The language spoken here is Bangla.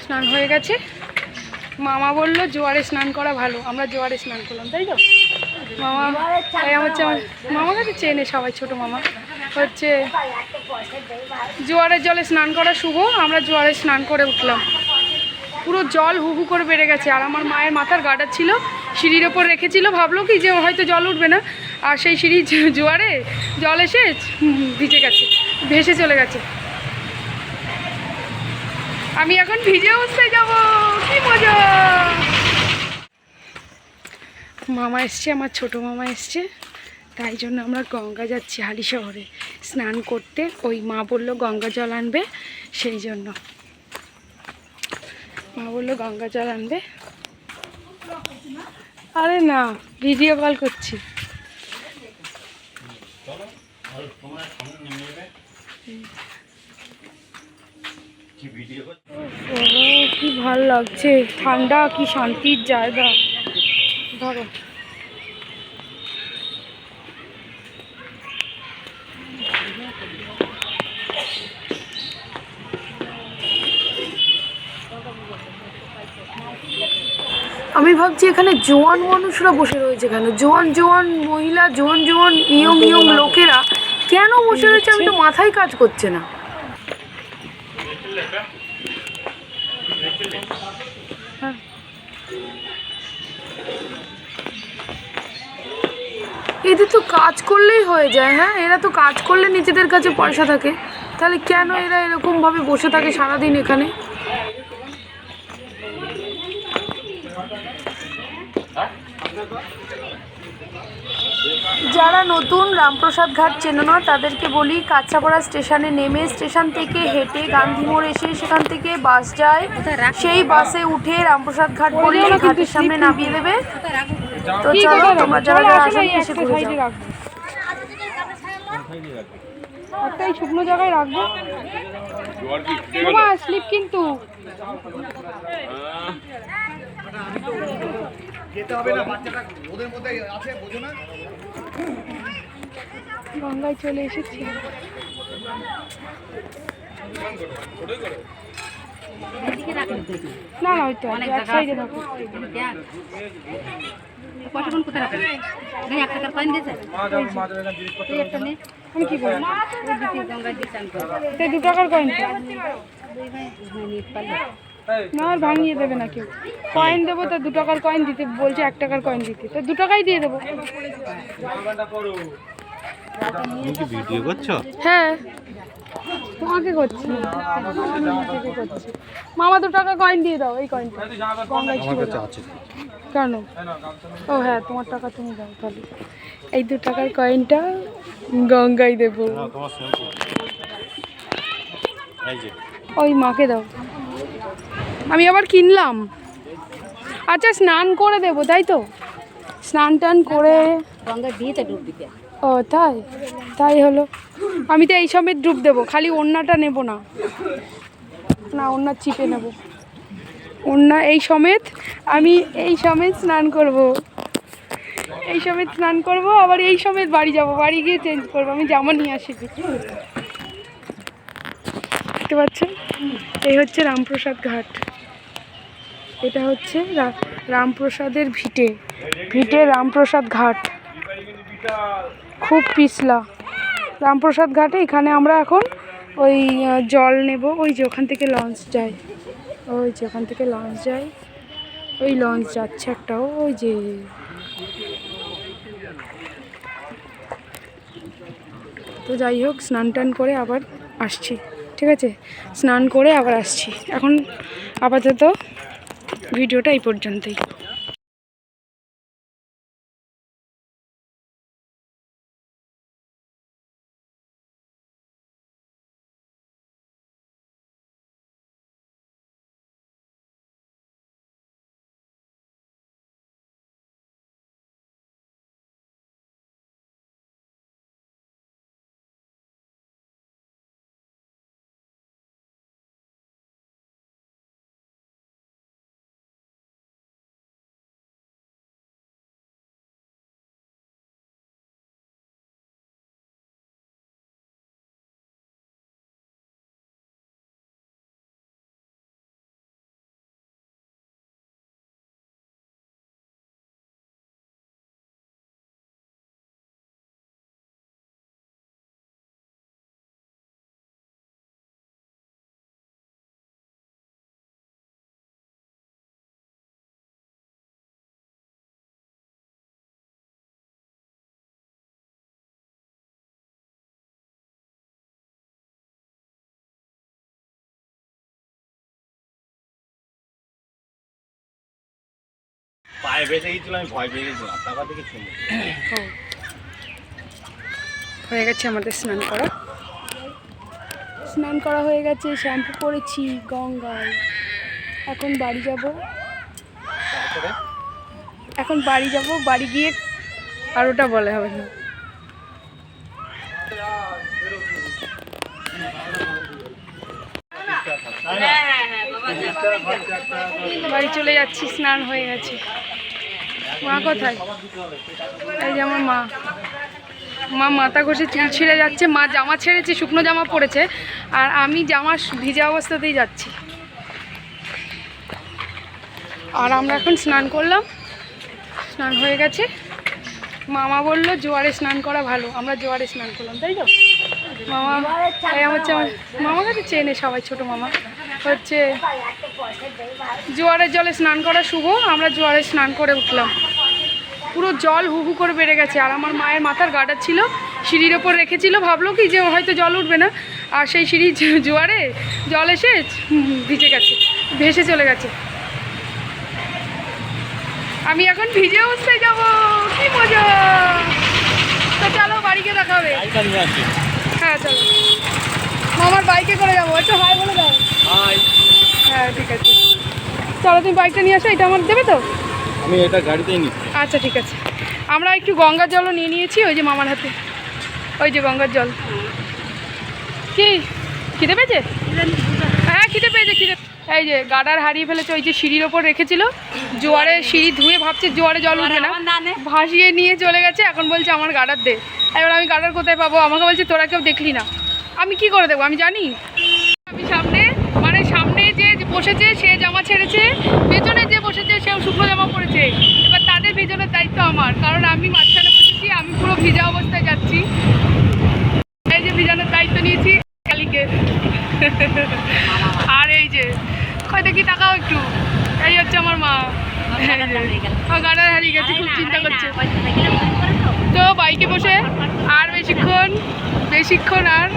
স্নান হয়ে গেছে। মামা বললো জোয়ারে স্নান করা ভালো, আমরা জোয়ারে স্নান করলাম, তাই তো মামা? তাই হচ্ছে আমার মামা কাছে চেনে সবাই, ছোট মামা হচ্ছে জোয়ারের জলে স্নান করা শুভ। আমরা জোয়ারে স্নান করে উঠলাম, পুরো জল হু হু করে বেড়ে গেছে। আর আমার মায়ের মাথার গার্ডার ছিল, সিঁড়ির ওপর রেখেছিল, ভাবলো কি যে হয়তো জল উঠবে না, আর সেই সিঁড়ি জোয়ারে জল এসে ভিজে গেছে, ভেসে চলে গেছে। আমি এখন ভিজে অবস্থায় যাব, কি মজা। মামা এসছে, আমার ছোট মামা এসছে, তাই জন্য আমরা গঙ্গা যাচ্ছি হালিশহরে স্নান করতে। ওই মা বললো গঙ্গা জল আনবে, সেই জন্য মা বললো গঙ্গা জল আনবে। আরে না, ভিডিও কল করছি। কি ভাল লাগছে, ঠান্ডা, কি শান্তির জায়গা। ধরো আমি ভাবছি এখানে জোয়ান মানুষরা বসে রয়েছে কেন, জোয়ান জোয়ান মহিলা, জোয়ান জোয়ান ইয়ং ইয়ং লোকেরা কেন বসে রয়েছে, আমি তো মাথায় কাজ করছে না। এদের তো কাজ করলেই হয়ে যায়। হ্যাঁ, এরা তো কাজ করলে নিজেদের কাছে পয়সা থাকে, তাহলে কেন এরা এরকমভাবে বসে থাকে সারাদিন এখানে? যারা নতুন রামপ্রসাদ ঘাট চেনো না তাদেরকে বলি, কাঁচাপাড়া স্টেশনে নেমে স্টেশন থেকে হেঁটে গান্ধী মোড় এসে সেখান থেকে বাস যায়, সেই বাসে উঠে রামপ্রসাদ ঘাট বললে ঘাটের সামনে নামিয়ে দেবে। তো চলো, তোমরা যারা যারা আসো এসে ঘুরে যাও। একটাই শুকনো জায়গায় রাখবো, স্লিপ কিন্তু গঙ্গায় চলে এসেছি। না না, ওই তো এক সাইডে রাখো। আমি কি বলবো, 2 টাকার কয়েন না, আর ভাঙিয়ে দেবে না কেউ। কয়েন দেবো, তা 2 টাকার কয়েন দিতে বলছে, 1 টাকার কয়েন দিতে, তো 2 টাকাই দিয়ে দেবো। ভিডিও করছো? হ্যাঁ, তোমাকে করছি, মামা 2 টাকা কয়েন দিয়ে দাও, এই কয়েনটা গঙ্গায় আছে কেন? ও হ্যাঁ, তোমার টাকা তুমি দাও, তাহলে এই 2 টাকার কয়েনটা গঙ্গায় দেবো। ওই মাকে দাও, আমি আবার কিনলাম। আচ্ছা, স্নান করে দেবো, তাই তো? স্নান টান করে গঙ্গা দিয়ে ডুব দিতে। ও তাই, তাই হলো। আমি তো এই সমেত ডুব দেবো, খালি ওড়নাটা নেব না, না ওড়না চিপে নেব, ওড়না এই সমেত, আমি এই সমেত স্নান করব, এই সমেত স্নান করব, আবার এই সমেত বাড়ি যাব, বাড়ি গিয়ে চেঞ্জ করবো। আমি জামা নিয়ে আসি। দেখতে পাচ্ছেন, এই হচ্ছে রামপ্রসাদ ঘাট, এটা হচ্ছে রামপ্রসাদের ভিটে, ভিটে রামপ্রসাদ ঘাট, খুব পিছলা রামপ্রসাদ ঘাটে। এখানে আমরা এখন ওই জল নেব, ওই যে ওখান থেকে লঞ্চ যায়, ওই যে ওখান থেকে লঞ্চ যায়, ওই লঞ্চ যাচ্ছে একটা, ওই যে। তো যাই হোক, স্নান টান করে আবার আসছি, ঠিক আছে? স্নান করে আবার আসছি। এখন আপাতত ভিডিওটা এই পর্যন্তই। পায়ে বেঁচে গেছিল, আমি ভয় পেয়ে গেছিলাম, তারপর থেকে শুনি। ও, হয়ে গেছে আমাদের স্নান করা। স্নান করা হয়ে গেছে, শ্যাম্পু করেছি গঙ্গায়। এখন বাড়ি যাব। তারপরে এখন বাড়ি যাব, বাড়ি গিয়ে আর ওটা বলা হবে না। বাড়ি চলে যাচ্ছি, স্নান হয়ে গেছে। মা কোথায়? এই যে আমার মা। মা মাথা ঘষে চুল ছিঁড়ে যাচ্ছে। মা জামা ছেড়েছে, শুকনো জামা পরেছে, আর আমি জামা ভিজা অবস্থাতেই যাচ্ছি। আর আমরা এখন স্নান করলাম, স্নান হয়ে গেছে। মামা বললো জোয়ারে স্নান করা ভালো, আমরা জোয়ারে স্নান করলাম, তাই তো? মামা এই হচ্ছে আমার মামা কাছে চেনে সবাই, ছোট মামা হচ্ছে জোয়ারের জলে স্নান করা শুভ। আমরা জোয়ারে স্নান করে উঠলাম, পুরো জল হু হু করে বেড়ে গেছে। আর আমার মায়ের মাথার গার্ডার ছিল, সিঁড়ির ওপর রেখেছিল, ভাবলো কি যে হয়তো জল উঠবে না, আর সেই সিঁড়ি জোয়ারে জল এসে ভিজে গেছে, ভেসে চলে গেছে। আমি এখন ভিজে অবস্থায় যাবো, কি মজা! তো চলো বাড়িকে দেখা হবে। গাড়িটা নিয়ে আসি। হ্যাঁ চলো, মামার বাইকে করে যাবো। একটু হাই বলে দাও। হাই। হ্যাঁ ঠিক আছে, চলো তুমি বাইকটা নিয়ে আসো। এটা আমার দেবে তো? আমি এটা গাড়িতেই নিচ্ছি। আচ্ছা ঠিক আছে। আমরা একটু গঙ্গার জলও নিয়ে নিয়েছি, ওই যে মামার হাতে, ওই যে গঙ্গার জল। কি খিদে পেয়েছে? হ্যাঁ খিদে পেয়েছে, খিদে। এই যে গাডার হারিয়ে ফেলেছে, ওই যে সিঁড়ির ওপর রেখেছিল, জোয়ারে সিঁড়ি ধুয়ে ভাবছে জোয়ারে জল উঠবে না, ভাসিয়ে নিয়ে চলে গেছে। এখন বলছে আমার গাডার দে। এবার আমি গাডার কোথায় পাবো? আমাকে বলছে তোরা কেউ দেখলি না। আমি কি করে দেবো, আমি জানি? আমি সামনে, মানে সামনে যে বসেছে সে জামা ছেড়েছে, পেছনে যে বসেছে সেও শুকনো জামা পরেছে। এবার তাদের ভেজানোর দায়িত্ব আমার, কারণ আমি মাঝখানে বসেছি, আমি পুরো ভিজা অবস্থায় যাচ্ছি। এই যে ভিজানোর দায়িত্ব নিয়েছি কালিকে। আর এই যে কই দেখি তাকাও একটু, এই হচ্ছে আমার মা। গাড়ার হারিয়ে গেছে, খুব চিন্তা করছে। তো বাইকে বসে আর বেশিক্ষণ আর